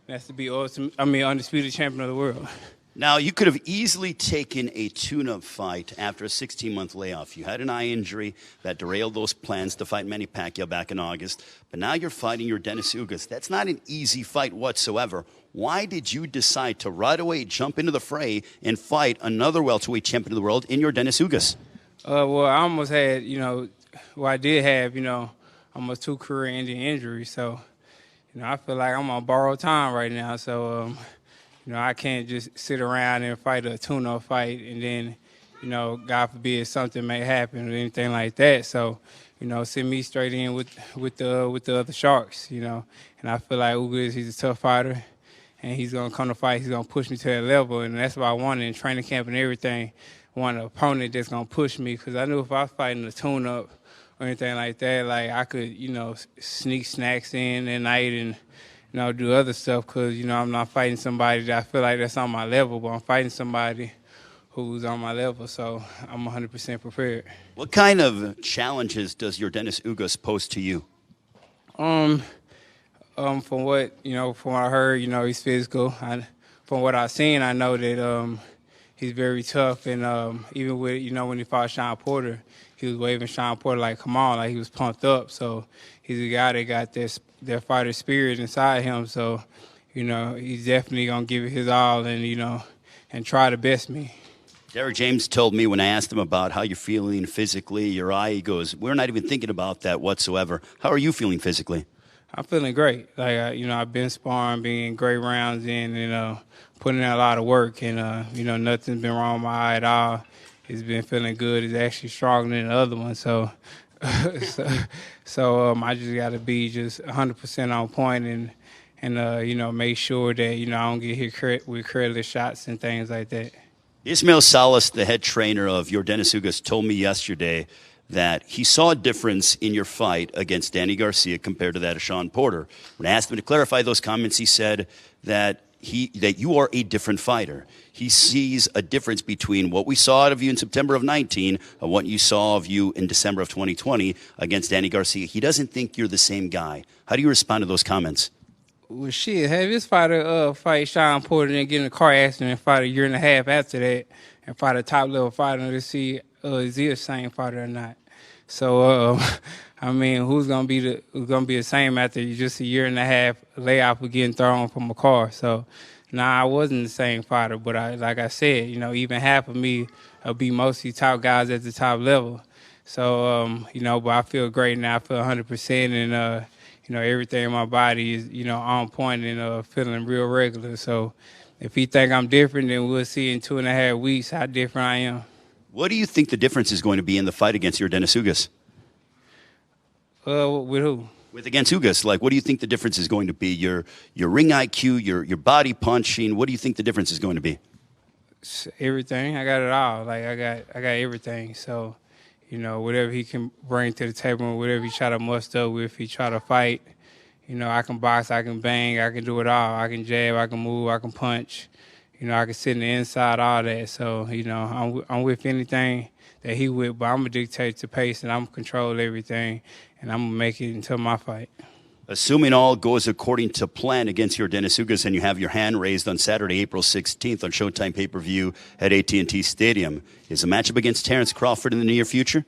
That's to be undisputed champion of the world. Now, you could have easily taken a tune-up fight after a 16-month layoff. You had an eye injury that derailed those plans to fight Manny Pacquiao back in August. But now you're fighting Yordenis Ugas. That's not an easy fight whatsoever. Why did you decide to right away jump into the fray and fight another welterweight champion of the world in Yordenis Ugas? Well, I almost had, I did have, almost 2 career-ending injuries. So, I feel like I'm on borrowed time right now. So, I can't just sit around and fight a tune-up fight and then, God forbid something may happen or anything like that. So, send me straight in with the other sharks, And I feel like Ugas, he's a tough fighter, and he's gonna come to fight. He's gonna push me to that level, and that's what I wanted in training camp and everything. I want an opponent that's gonna push me, because I knew if I was fighting a tune-up or anything like that, like I could, sneak snacks in at night and. Do other stuff, because, I'm not fighting somebody that I feel like that's on my level, but I'm fighting somebody who's on my level, so I'm 100% prepared. What kind of challenges does Yordenis Ugas pose to you? From what, from what I heard, he's physical. From what I've seen, I know that he's very tough, and even with, when he fought Sean Porter, he was waving Sean Porter like, come on, like he was pumped up, so he's a guy that got their fighter spirit inside him, so, he's definitely going to give it his all and, and try to best me. Derek James told me when I asked him about how you're feeling physically, your eye, he goes, we're not even thinking about that whatsoever. How are you feeling physically? I'm feeling great. Like, I've been sparring, being great rounds in, and putting in a lot of work, and, nothing's been wrong with my eye at all. It's been feeling good. It's actually stronger than the other one, so... I just got to be just 100% on point and make sure that, I don't get hit with careless shots and things like that. Ismael Salas, the head trainer of Yordenis Ugas, told me yesterday that he saw a difference in your fight against Danny Garcia compared to that of Sean Porter. When I asked him to clarify those comments, he said that you are a different fighter. He sees a difference between what we saw out of you in September of 19 and what you saw of you in December of 2020 against Danny Garcia. He doesn't think you're the same guy. How do you respond to those comments? Well, shit, have this fighter fight Sean Porter and get in a car accident and fight a year and a half after that and fight a top-level fighter to see is he the same fighter or not. So, who's gonna be the same after just a year and a half layoff of getting thrown from a car? So, I wasn't the same fighter, but like I said, even half of me will be mostly top guys at the top level. So, but I feel great now. I feel 100%, and everything in my body is on point and feeling real regular. So, if he think I'm different, then we'll see in 2.5 weeks how different I am. What do you think the difference is going to be in the fight against Yordenis Ugas? With who? With against Ugas. Like, what do you think the difference is going to be? Your ring IQ, your body punching. What do you think the difference is going to be? Everything. I got it all. Like I got everything. So, whatever he can bring to the table, whatever he try to muster up with, if he try to fight, I can box, I can bang, I can do it all. I can jab, I can move, I can punch. I can sit in the inside, all that. So, I'm with anything that he with, but I'm going to dictate the pace and I'm going to control everything, and I'm going to make it until my fight. Assuming all goes according to plan against Yordenis Ugas and you have your hand raised on Saturday, April 16th on SHOWTIME Pay-Per-View at AT&T Stadium, is a matchup against Terrence Crawford in the near future?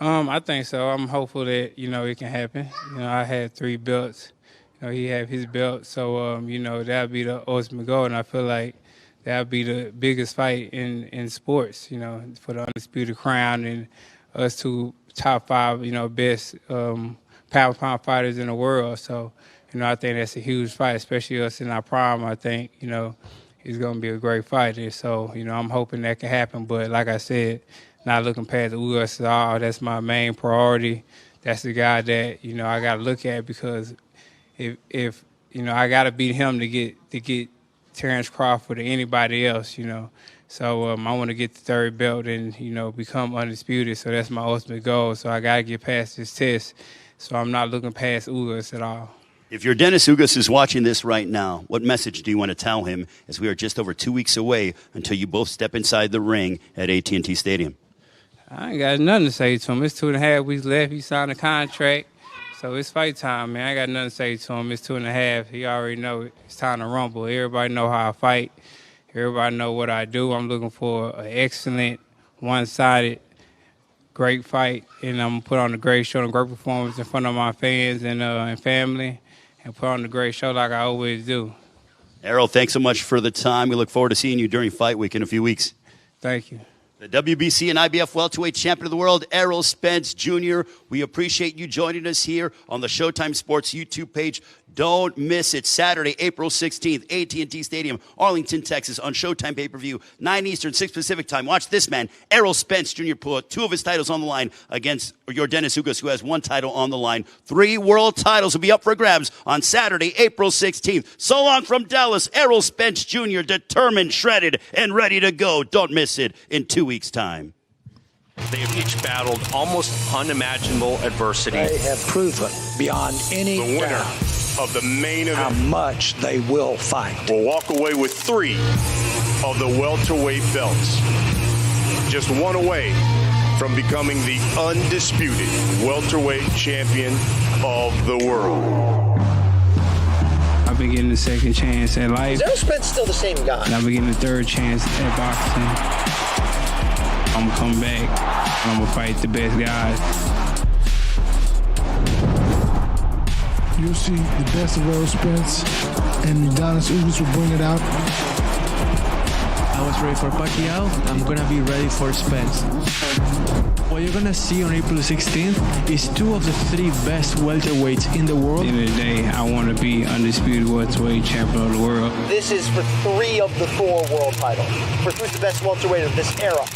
I think so. I'm hopeful that, it can happen. I had 3 belts. He had his belt, so, that'll be the ultimate goal, and I feel like that'll be the biggest fight in sports, you know, for the undisputed crown and us two top 5, you know, best pound-for-pound fighters in the world. So, you know, I think that's a huge fight, especially us in our prime. I think, you know, he's going to be a great fighter. So, you know, I'm hoping that can happen. But like I said, not looking past Ugas at all. That's my main priority. That's the guy that, you know, I got to look at, because if you know, I got to beat him to get Terrence Crawford or anybody else, you know. So I want to get the 3rd belt and, you know, become undisputed. So that's my ultimate goal. So I got to get past this test. So I'm not looking past Ugas at all. If Yordenis Ugas is watching this right now, what message do you want to tell him, as we are just over 2 weeks away until you both step inside the ring at AT&T Stadium? I ain't got nothing to say to him. It's 2.5 weeks left. He signed a contract. So it's fight time, man. I got nothing to say to him. It's 2.5. He already know it's time to rumble. Everybody know how I fight. Everybody know what I do. I'm looking for an excellent, one-sided, great fight, and I'm going to put on a great show and great performance in front of my fans and family, and put on a great show like I always do. Errol, thanks so much for the time. We look forward to seeing you during fight week in a few weeks. Thank you. The WBC and IBF welterweight champion of the world, Errol Spence Jr. We appreciate you joining us here on the Showtime Sports YouTube page. Don't miss it. Saturday, April 16th, AT&T Stadium, Arlington, Texas, on Showtime Pay-Per-View, 9 Eastern, 6 Pacific time. Watch this man, Errol Spence Jr., put 2 of his titles on the line against Yordenis Ugas, who has 1 title on the line. 3 world titles will be up for grabs on Saturday, April 16th. So long from Dallas, Errol Spence Jr., determined, shredded, and ready to go. Don't miss it in 2 weeks' time. They have each battled almost unimaginable adversity. They have proven beyond any The winner doubt of the main how event much they will fight. will walk away with 3 of the welterweight belts. Just 1 away from becoming the undisputed welterweight champion of the world. I've been getting the 2nd chance at life. Is Errol Spence still the same guy? And I've been getting the 3rd chance at boxing. I'm going to come back, and I'm going to fight the best guys. You'll see the best of Errol Spence, and Yordenis Ugas will bring it out. I was ready for Pacquiao. I'm going to be ready for Spence. What you're going to see on April 16th is 2 of the 3 best welterweights in the world. At the end of the day, I want to be undisputed welterweight champion of the world. This is for 3 of the 4 world titles. For who's the best welterweight of this era.